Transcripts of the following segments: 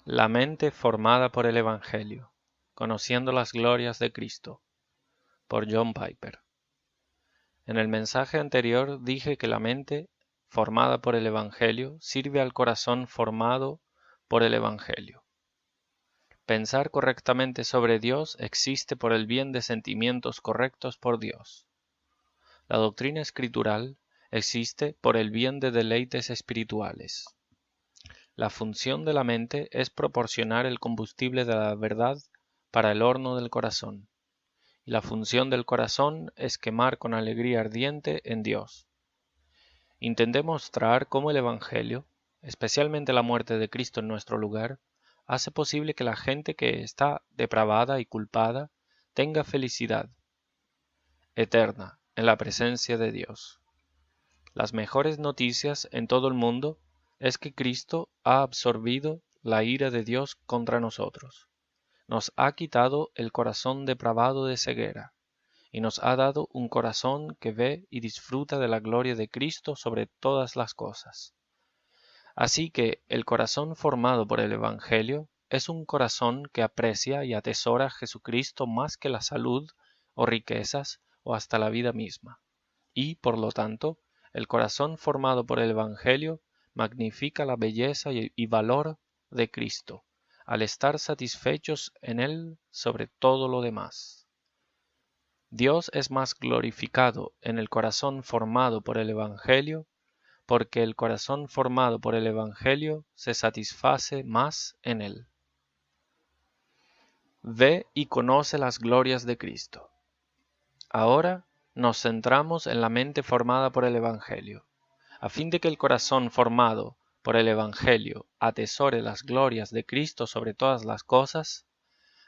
La mente formada por el Evangelio, conociendo las glorias de Cristo, por John Piper. En el mensaje anterior dije que la mente formada por el Evangelio sirve al corazón formado por el Evangelio. Pensar correctamente sobre Dios existe por el bien de sentimientos correctos por Dios. La doctrina escritural existe por el bien de deleites espirituales. La función de la mente es proporcionar el combustible de la verdad para el horno del corazón, y la función del corazón es quemar con alegría ardiente en Dios. Intenté mostrar cómo el Evangelio, especialmente la muerte de Cristo en nuestro lugar, hace posible que la gente que está depravada y culpada tenga felicidad eterna en la presencia de Dios. Las mejores noticias en todo el mundo es que Cristo ha absorbido la ira de Dios contra nosotros. Nos ha quitado el corazón depravado de ceguera y nos ha dado un corazón que ve y disfruta de la gloria de Cristo sobre todas las cosas. Así que el corazón formado por el Evangelio es un corazón que aprecia y atesora a Jesucristo más que la salud o riquezas o hasta la vida misma. Y, por lo tanto, el corazón formado por el Evangelio magnifica la belleza y valor de Cristo, al estar satisfechos en Él sobre todo lo demás. Dios es más glorificado en el corazón formado por el Evangelio, porque el corazón formado por el Evangelio se satisface más en Él. Ve y conoce las glorias de Cristo. Ahora nos centramos en la mente formada por el Evangelio. A fin de que el corazón formado por el Evangelio atesore las glorias de Cristo sobre todas las cosas,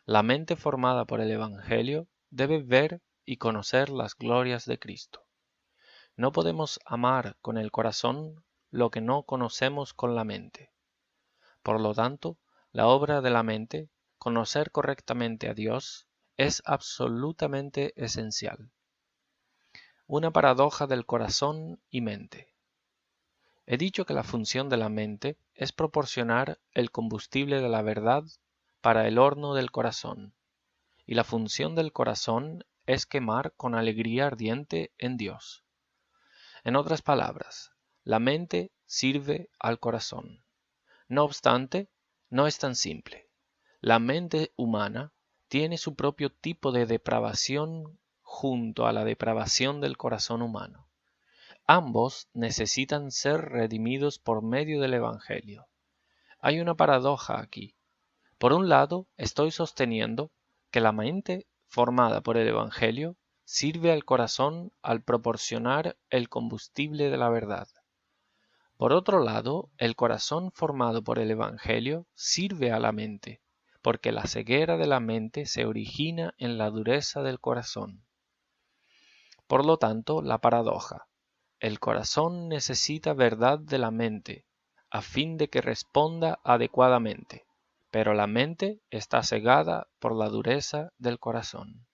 la mente formada por el Evangelio debe ver y conocer las glorias de Cristo. No podemos amar con el corazón lo que no conocemos con la mente. Por lo tanto, la obra de la mente, conocer correctamente a Dios, es absolutamente esencial. Una paradoja del corazón y mente. He dicho que la función de la mente es proporcionar el combustible de la verdad para el horno del corazón, y la función del corazón es quemar con alegría ardiente en Dios. En otras palabras, la mente sirve al corazón. No obstante, no es tan simple. La mente humana tiene su propio tipo de depravación junto a la depravación del corazón humano. Ambos necesitan ser redimidos por medio del Evangelio. Hay una paradoja aquí. Por un lado, estoy sosteniendo que la mente formada por el Evangelio sirve al corazón al proporcionar el combustible de la verdad. Por otro lado, el corazón formado por el Evangelio sirve a la mente, porque la ceguera de la mente se origina en la dureza del corazón. Por lo tanto, la paradoja. El corazón necesita verdad de la mente, a fin de que responda adecuadamente, pero la mente está cegada por la dureza del corazón.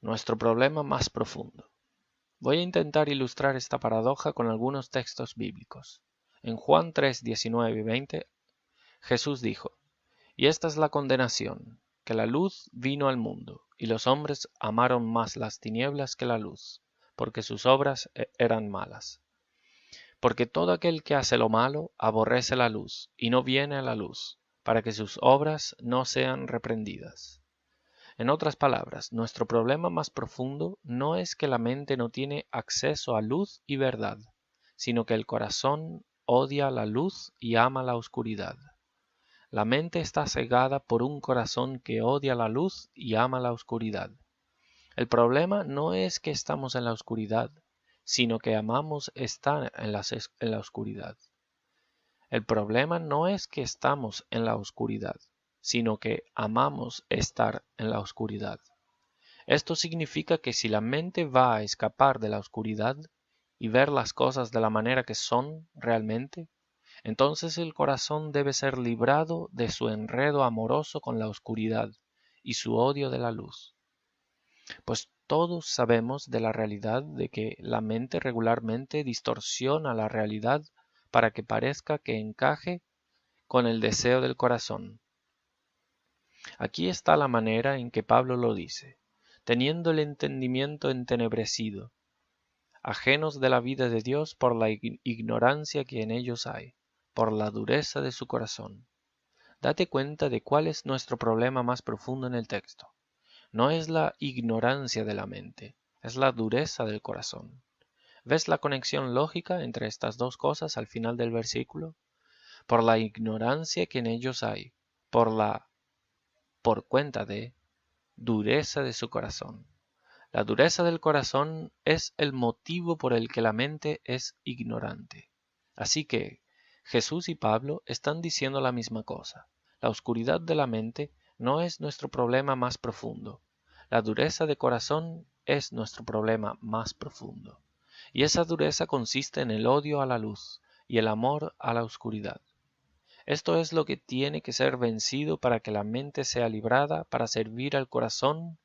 Nuestro problema más profundo. Voy a intentar ilustrar esta paradoja con algunos textos bíblicos. En Juan 3, 19 y 20, Jesús dijo: Y esta es la condenación, que la luz vino al mundo, y los hombres amaron más las tinieblas que la luz, porque sus obras eran malas. Porque todo aquel que hace lo malo aborrece la luz, y no viene a la luz, para que sus obras no sean reprendidas. En otras palabras, nuestro problema más profundo no es que la mente no tiene acceso a luz y verdad, sino que el corazón odia la luz y ama la oscuridad. La mente está cegada por un corazón que odia la luz y ama la oscuridad. El problema no es que estamos en la oscuridad, sino que amamos estar en la oscuridad. El problema no es que estamos en la oscuridad, sino que amamos estar en la oscuridad. Esto significa que si la mente va a escapar de la oscuridad y ver las cosas de la manera que son realmente, entonces el corazón debe ser librado de su enredo amoroso con la oscuridad y su odio de la luz. Pues todos sabemos de la realidad de que la mente regularmente distorsiona la realidad para que parezca que encaje con el deseo del corazón. Aquí está la manera en que Pablo lo dice: teniendo el entendimiento entenebrecido, ajenos de la vida de Dios por la ignorancia que en ellos hay, por la dureza de su corazón. Date cuenta de cuál es nuestro problema más profundo en el texto. No es la ignorancia de la mente, es la dureza del corazón. ¿Ves la conexión lógica entre estas dos cosas al final del versículo? Por la ignorancia que en ellos hay, por cuenta de, dureza de su corazón. La dureza del corazón es el motivo por el que la mente es ignorante. Así que Jesús y Pablo están diciendo la misma cosa. La oscuridad de la mente no es nuestro problema más profundo. La dureza de corazón es nuestro problema más profundo. Y esa dureza consiste en el odio a la luz y el amor a la oscuridad. Esto es lo que tiene que ser vencido para que la mente sea librada para servir al corazón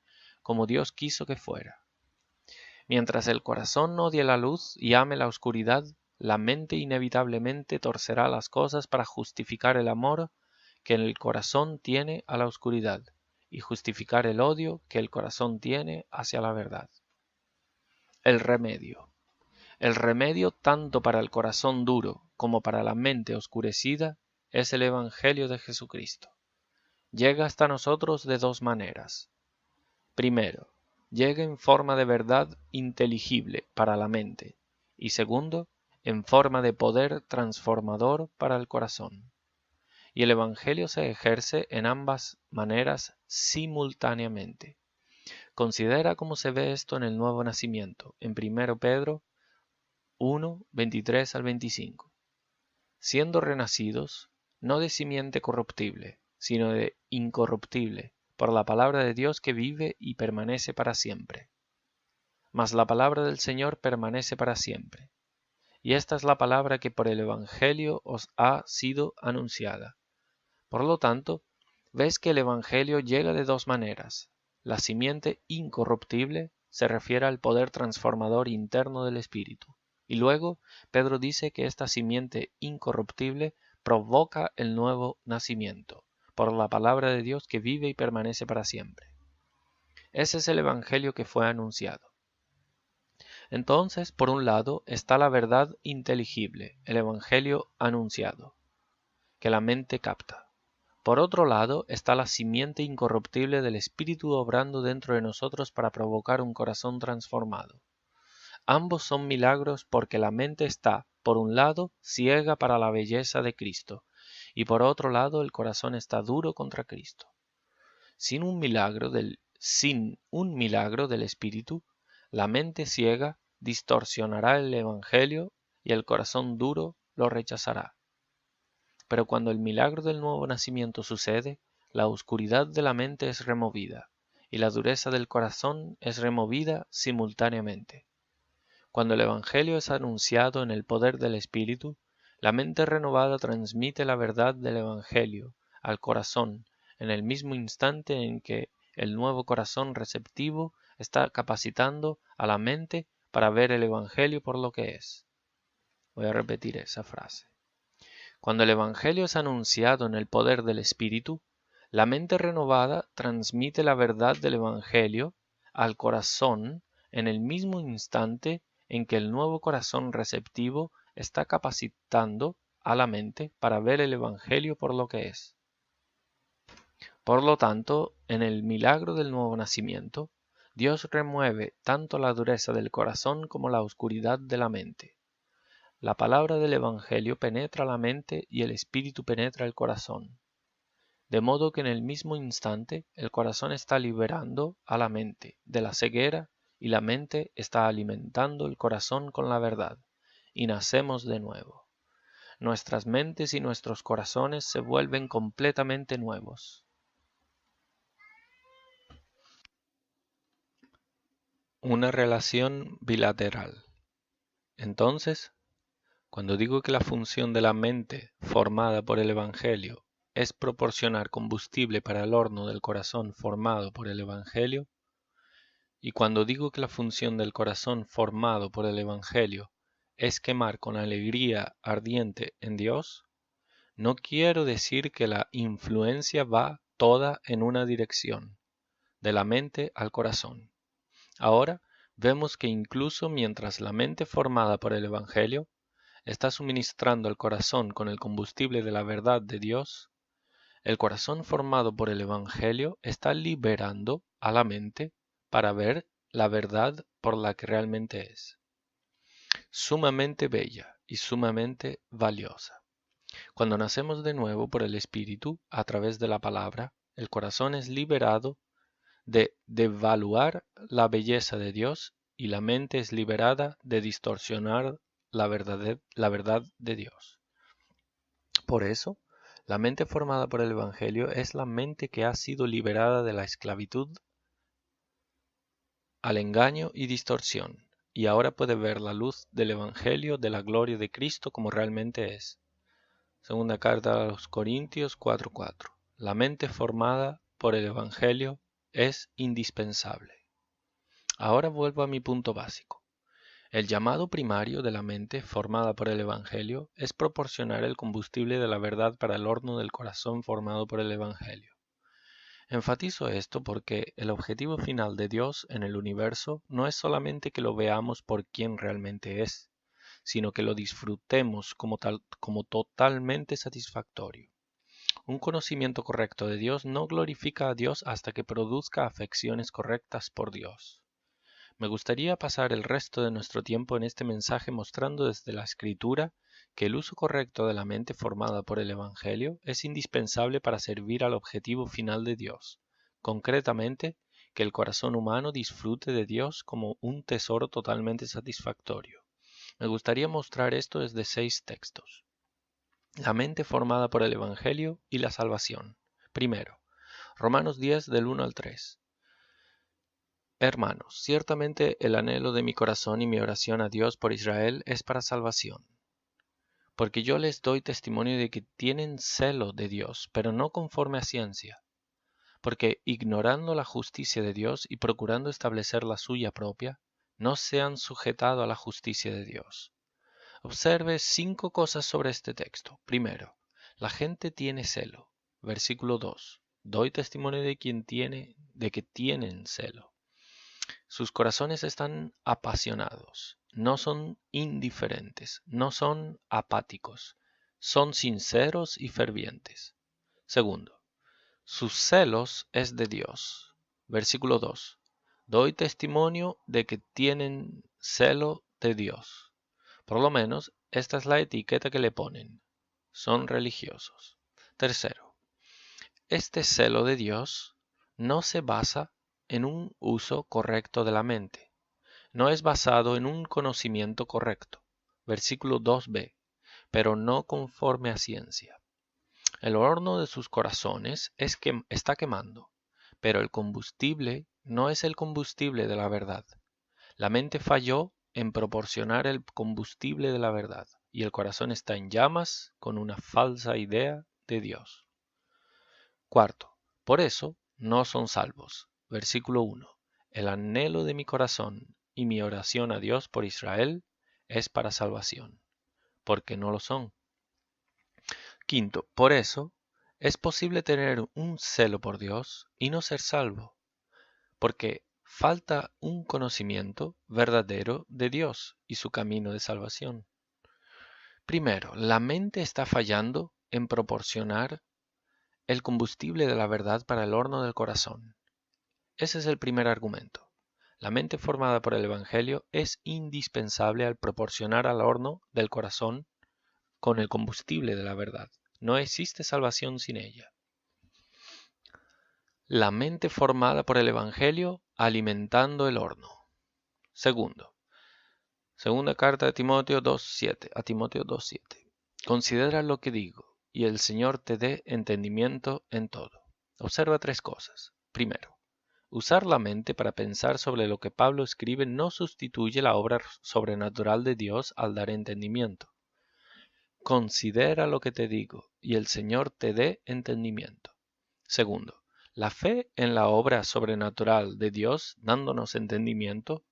como Dios quiso que fuera. Mientras el corazón odie la luz y ame la oscuridad, la mente inevitablemente torcerá las cosas para justificar el amor que el corazón tiene a la oscuridad y justificar el odio que el corazón tiene hacia la verdad. El remedio. El remedio tanto para el corazón duro como para la mente oscurecida es el Evangelio de Jesucristo. Llega hasta nosotros de dos maneras. Primero, llega en forma de verdad inteligible para la mente, y segundo, en forma de poder transformador para el corazón. Y el Evangelio se ejerce en ambas maneras simultáneamente. Considera cómo se ve esto en el nuevo nacimiento, en 1 Pedro 1, 23 al 25. Siendo renacidos, no de simiente corruptible, sino de incorruptible, por la palabra de Dios que vive y permanece para siempre. Mas la palabra del Señor permanece para siempre. Y esta es la palabra que por el Evangelio os ha sido anunciada. Por lo tanto, ves que el Evangelio llega de dos maneras. La simiente incorruptible se refiere al poder transformador interno del Espíritu. Y luego, Pedro dice que esta simiente incorruptible provoca el nuevo nacimiento, por la palabra de Dios que vive y permanece para siempre. Ese es el Evangelio que fue anunciado. Entonces, por un lado, está la verdad inteligible, el Evangelio anunciado, que la mente capta. Por otro lado, está la simiente incorruptible del Espíritu obrando dentro de nosotros para provocar un corazón transformado. Ambos son milagros porque la mente está, por un lado, ciega para la belleza de Cristo, y por otro lado el corazón está duro contra Cristo. Sin un milagro del Espíritu, la mente ciega distorsionará el Evangelio y el corazón duro lo rechazará. Pero cuando el milagro del nuevo nacimiento sucede, la oscuridad de la mente es removida, y la dureza del corazón es removida simultáneamente. Cuando el Evangelio es anunciado en el poder del Espíritu, la mente renovada transmite la verdad del Evangelio al corazón en el mismo instante en que el nuevo corazón receptivo está capacitando a la mente para ver el Evangelio por lo que es. Voy a repetir esa frase. Cuando el Evangelio es anunciado en el poder del Espíritu, la mente renovada transmite la verdad del Evangelio al corazón en el mismo instante en que el nuevo corazón receptivo está capacitando a la mente para ver el Evangelio por lo que es. Por lo tanto, en el milagro del nuevo nacimiento, Dios remueve tanto la dureza del corazón como la oscuridad de la mente. La palabra del Evangelio penetra la mente y el Espíritu penetra el corazón. De modo que en el mismo instante el corazón está liberando a la mente de la ceguera y la mente está alimentando el corazón con la verdad, y nacemos de nuevo. Nuestras mentes y nuestros corazones se vuelven completamente nuevos. Una relación bilateral. Entonces, cuando digo que la función de la mente formada por el Evangelio es proporcionar combustible para el horno del corazón formado por el Evangelio, y cuando digo que la función del corazón formado por el Evangelio es quemar con alegría ardiente en Dios, No quiero decir que la influencia va toda en una dirección, de la mente al corazón. Ahora vemos que incluso mientras la mente formada por el Evangelio está suministrando al corazón con el combustible de la verdad de Dios, el corazón formado por el Evangelio está liberando a la mente para ver la verdad por la que realmente es, sumamente bella y sumamente valiosa. Cuando nacemos de nuevo por el Espíritu a través de la palabra, el corazón es liberado de devaluar la belleza de Dios y la mente es liberada de distorsionar la verdad de Dios. Por eso, la mente formada por el Evangelio es la mente que ha sido liberada de la esclavitud al engaño y distorsión, y ahora puede ver la luz del Evangelio de la gloria de Cristo como realmente es. Segunda carta a los Corintios 4:4. La mente formada por el Evangelio es indispensable. Ahora vuelvo a mi punto básico. El llamado primario de la mente formada por el Evangelio es proporcionar el combustible de la verdad para el horno del corazón formado por el Evangelio. Enfatizo esto porque el objetivo final de Dios en el universo no es solamente que lo veamos por quien realmente es, sino que lo disfrutemos como totalmente satisfactorio. Un conocimiento correcto de Dios no glorifica a Dios hasta que produzca afecciones correctas por Dios. Me gustaría pasar el resto de nuestro tiempo en este mensaje mostrando desde la Escritura que el uso correcto de la mente formada por el Evangelio es indispensable para servir al objetivo final de Dios, concretamente, que el corazón humano disfrute de Dios como un tesoro totalmente satisfactorio. Me gustaría mostrar esto desde 6 textos. La mente formada por el Evangelio y la salvación. Primero, Romanos 10 del 1 al 3. Hermanos, ciertamente el anhelo de mi corazón y mi oración a Dios por Israel es para salvación. Porque yo les doy testimonio de que tienen celo de Dios, pero no conforme a ciencia. Porque ignorando la justicia de Dios y procurando establecer la suya propia, no se han sujetado a la justicia de Dios. Observe 5 cosas sobre este texto. Primero, la gente tiene celo. Versículo 2. Doy testimonio de que tienen celo. Sus corazones están apasionados, no son indiferentes, no son apáticos, son sinceros y fervientes. Segundo, sus celos es de Dios. Versículo 2. Doy testimonio de que tienen celo de Dios. Por lo menos, esta es la etiqueta que le ponen. Son religiosos. Tercero, este celo de Dios no se basa en un uso correcto de la mente. No es basado en un conocimiento correcto. Versículo 2b. Pero no conforme a ciencia. El horno de sus corazones está quemando, pero el combustible no es el combustible de la verdad. La mente falló en proporcionar el combustible de la verdad, y el corazón está en llamas con una falsa idea de Dios. Cuarto, por eso no son salvos. Versículo 1. El anhelo de mi corazón y mi oración a Dios por Israel es para salvación, porque no lo son. Quinto, por eso es posible tener un celo por Dios y no ser salvo, porque falta un conocimiento verdadero de Dios y su camino de salvación. Primero, la mente está fallando en proporcionar el combustible de la verdad para el horno del corazón. Ese es el primer argumento. La mente formada por el Evangelio es indispensable al proporcionar al horno del corazón con el combustible de la verdad. No existe salvación sin ella. La mente formada por el Evangelio alimentando el horno. Segundo, segunda carta de Timoteo 2:7, a Timoteo 2:7. Considera lo que digo, y el Señor te dé entendimiento en todo. Observa 3 cosas. Primero, usar la mente para pensar sobre lo que Pablo escribe no sustituye la obra sobrenatural de Dios al dar entendimiento. Considera lo que te digo, y el Señor te dé entendimiento. Segundo, la fe en la obra sobrenatural de Dios dándonos entendimiento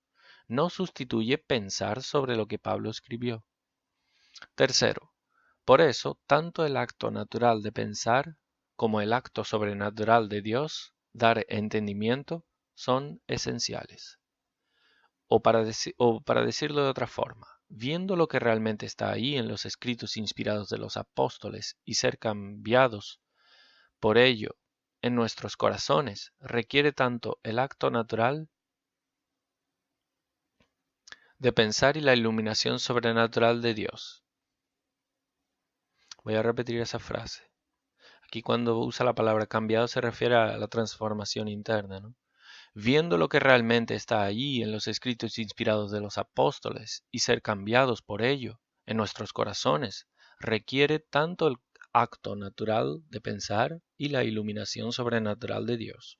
no sustituye pensar sobre lo que Pablo escribió. Tercero, Por eso, tanto el acto natural de pensar como el acto sobrenatural de Dios, dar entendimiento, son esenciales. O para decirlo de otra forma, viendo lo que realmente está ahí en los escritos inspirados de los apóstoles y ser cambiados por ello en nuestros corazones, requiere tanto el acto natural de pensar y la iluminación sobrenatural de Dios. Voy a repetir esa frase. Aquí cuando usa la palabra cambiado se refiere a la transformación interna, ¿no? Viendo lo que realmente está allí en los escritos inspirados de los apóstoles y ser cambiados por ello en nuestros corazones, requiere tanto el acto natural de pensar y la iluminación sobrenatural de Dios.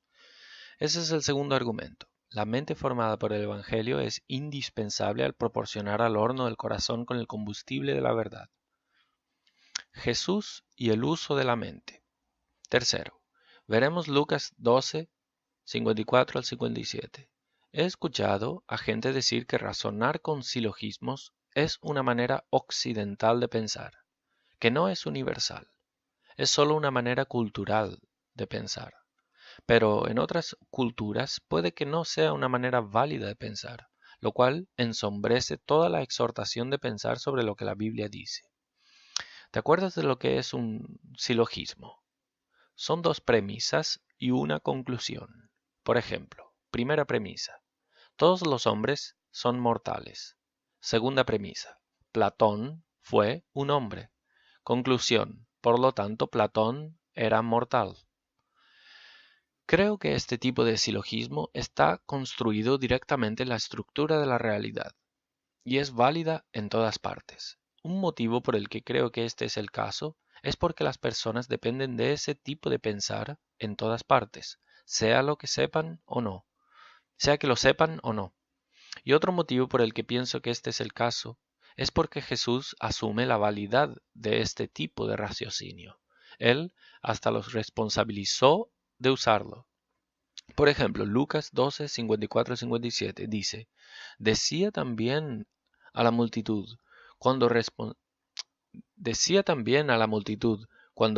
Ese es el segundo argumento. La mente formada por el Evangelio es indispensable al proporcionar al horno del corazón con el combustible de la verdad. Jesús y el uso de la mente. Tercero, veremos Lucas 12, 54 al 57. He escuchado a gente decir que razonar con silogismos es una manera occidental de pensar, que no es universal, es solo una manera cultural de pensar. Pero en otras culturas puede que no sea una manera válida de pensar, lo cual ensombrece toda la exhortación de pensar sobre lo que la Biblia dice. ¿Te acuerdas de lo que es un silogismo? Son dos premisas y una conclusión. Por ejemplo, primera premisa: todos los hombres son mortales. Segunda premisa: Platón fue un hombre. Conclusión: por lo tanto, Platón era mortal. Creo que este tipo de silogismo está construido directamente en la estructura de la realidad y es válida en todas partes. Un motivo por el que creo que este es el caso es porque las personas dependen de ese tipo de pensar en todas partes, sea lo que sepan o no, sea que lo sepan o no. Y otro motivo por el que pienso que este es el caso es porque Jesús asume la validad de este tipo de raciocinio. Él hasta los responsabilizó de usarlo. Por ejemplo, Lucas 12, 54 y 57 dice: Decía también a la multitud, cuando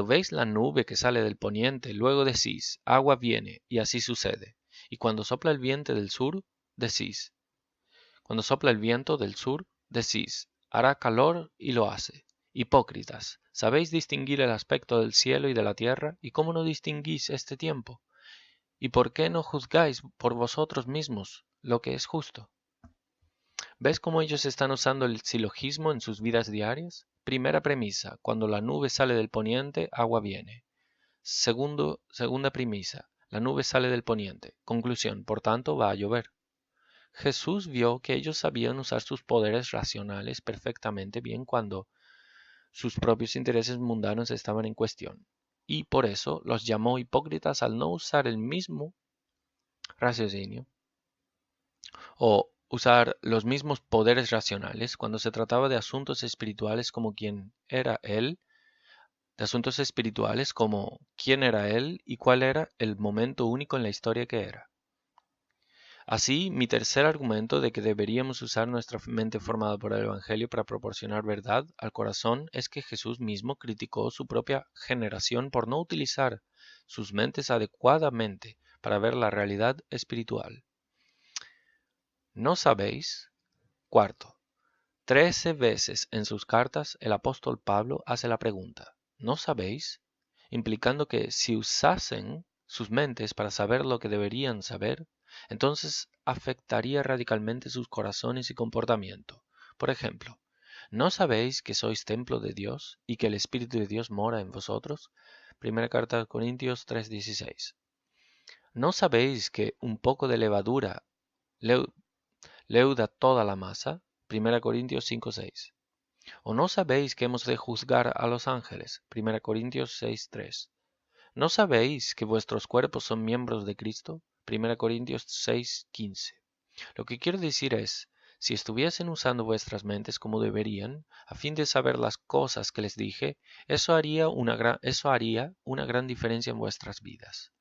veis la nube que sale del poniente, luego decís, agua viene, y así sucede. Y cuando sopla el viento del sur, decís, hará calor, y lo hace. Hipócritas, ¿sabéis distinguir el aspecto del cielo y de la tierra? ¿Y cómo no distinguís este tiempo? ¿Y por qué no juzgáis por vosotros mismos lo que es justo? ¿Ves cómo ellos están usando el silogismo en sus vidas diarias? Primera premisa: cuando la nube sale del poniente, agua viene. Segunda premisa: la nube sale del poniente. Conclusión: por tanto, va a llover. Jesús vio que ellos sabían usar sus poderes racionales perfectamente bien cuando sus propios intereses mundanos estaban en cuestión, y por eso los llamó hipócritas al no usar el mismo raciocinio o usar los mismos poderes racionales cuando se trataba de asuntos espirituales como quién era él, y cuál era el momento único en la historia que era. Así, mi tercer argumento de que deberíamos usar nuestra mente formada por el Evangelio para proporcionar verdad al corazón es que Jesús mismo criticó su propia generación por no utilizar sus mentes adecuadamente para ver la realidad espiritual. ¿No sabéis? Cuarto, 13 veces en sus cartas el apóstol Pablo hace la pregunta, ¿no sabéis? Implicando que si usasen sus mentes para saber lo que deberían saber, entonces afectaría radicalmente sus corazones y comportamiento. Por ejemplo, ¿no sabéis que sois templo de Dios y que el Espíritu de Dios mora en vosotros? Primera carta a Corintios 3:16. ¿No sabéis que un poco de levadura leuda toda la masa? Primera Corintios 5:6. ¿O no sabéis que hemos de juzgar a los ángeles? Primera Corintios 6:3. ¿No sabéis que vuestros cuerpos son miembros de Cristo? Primera Corintios 6:15. Lo que quiero decir es, si estuviesen usando vuestras mentes como deberían, a fin de saber las cosas que les dije, eso haría una gran diferencia en vuestras vidas.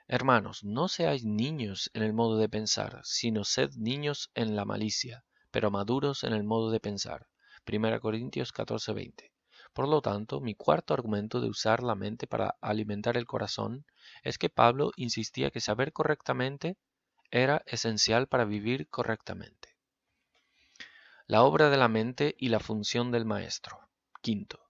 Hermanos, no seáis niños en el modo de pensar, sino sed niños en la malicia, pero maduros en el modo de pensar. 1 Corintios 14:20. Por lo tanto, mi cuarto argumento de usar la mente para alimentar el corazón es que Pablo insistía que saber correctamente era esencial para vivir correctamente. La obra de la mente y la función del maestro. Quinto.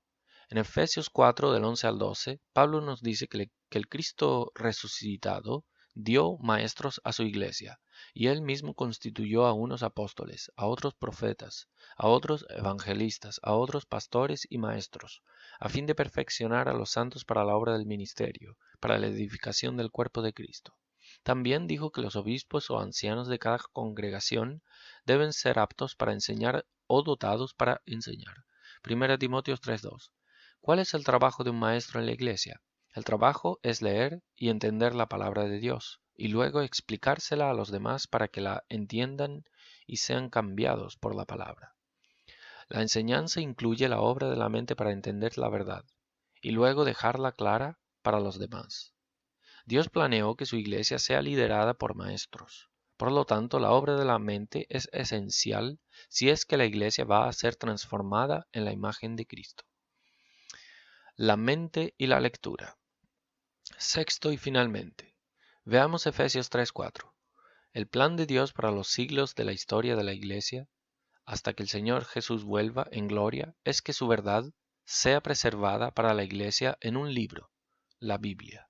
En Efesios 4, del 11 al 12, Pablo nos dice que el Cristo resucitado dio maestros a su iglesia, y él mismo constituyó a unos apóstoles, a otros profetas, a otros evangelistas, a otros pastores y maestros, a fin de perfeccionar a los santos para la obra del ministerio, para la edificación del cuerpo de Cristo. También dijo que los obispos o ancianos de cada congregación deben ser aptos para enseñar o dotados para enseñar. 1 Timoteo 3:2. ¿Cuál es el trabajo de un maestro en la iglesia? El trabajo es leer y entender la palabra de Dios, y luego explicársela a los demás para que la entiendan y sean cambiados por la palabra. La enseñanza incluye la obra de la mente para entender la verdad, y luego dejarla clara para los demás. Dios planeó que su iglesia sea liderada por maestros. Por lo tanto, la obra de la mente es esencial si es que la iglesia va a ser transformada en la imagen de Cristo. La mente y la lectura. Sexto y finalmente, veamos Efesios 3:4. El plan de Dios para los siglos de la historia de la Iglesia, hasta que el Señor Jesús vuelva en gloria, es que su verdad sea preservada para la Iglesia en un libro, la Biblia.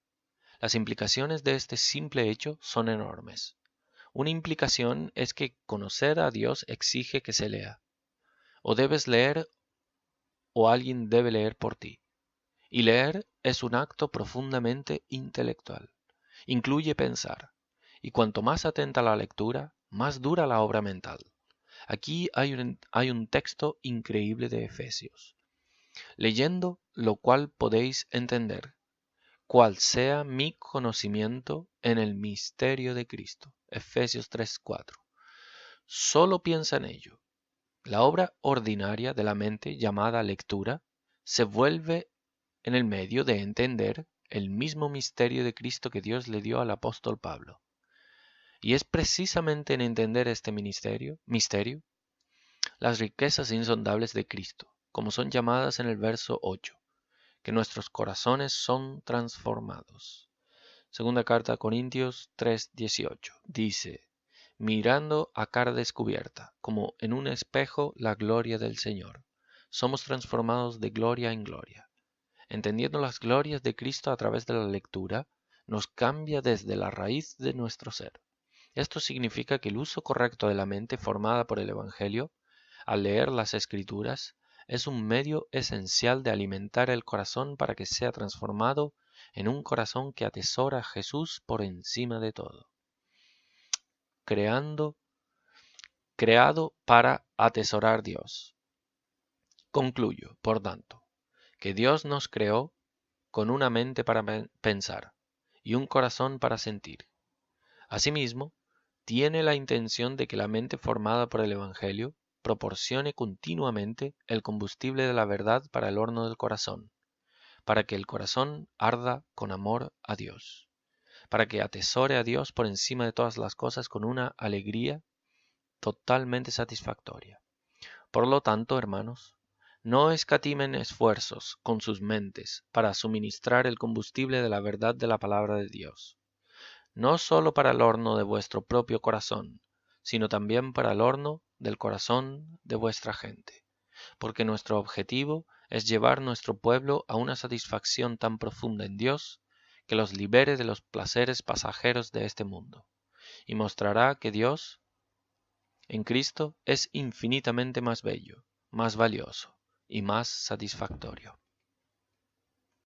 Las implicaciones de este simple hecho son enormes. Una implicación es que conocer a Dios exige que se lea. O debes leer o alguien debe leer por ti. Y leer es un acto profundamente intelectual. Incluye pensar. Y cuanto más atenta la lectura, más dura la obra mental. Aquí hay un texto increíble de Efesios. Leyendo lo cual podéis entender, cuál sea mi conocimiento en el misterio de Cristo. Efesios 3:4. Solo piensa en ello. La obra ordinaria de la mente llamada lectura se vuelve en el medio de entender el mismo misterio de Cristo que Dios le dio al apóstol Pablo. Y es precisamente en entender este misterio, las riquezas insondables de Cristo, como son llamadas en el verso 8, que nuestros corazones son transformados. Segunda carta a Corintios 3:18 dice: mirando a cara descubierta, como en un espejo, la gloria del Señor, somos transformados de gloria en gloria. Entendiendo las glorias de Cristo a través de la lectura, nos cambia desde la raíz de nuestro ser. Esto significa que el uso correcto de la mente formada por el Evangelio, al leer las Escrituras, es un medio esencial de alimentar el corazón para que sea transformado en un corazón que atesora a Jesús por encima de todo. Creado para atesorar Dios. Concluyo, por tanto, que Dios nos creó con una mente para pensar y un corazón para sentir. Asimismo, tiene la intención de que la mente formada por el Evangelio proporcione continuamente el combustible de la verdad para el horno del corazón, para que el corazón arda con amor a Dios, para que atesore a Dios por encima de todas las cosas con una alegría totalmente satisfactoria. Por lo tanto, hermanos, no escatimen esfuerzos con sus mentes para suministrar el combustible de la verdad de la palabra de Dios, no sólo para el horno de vuestro propio corazón, sino también para el horno del corazón de vuestra gente, porque nuestro objetivo es llevar nuestro pueblo a una satisfacción tan profunda en Dios que los libere de los placeres pasajeros de este mundo, y mostrará que Dios en Cristo es infinitamente más bello, más valioso y más satisfactorio.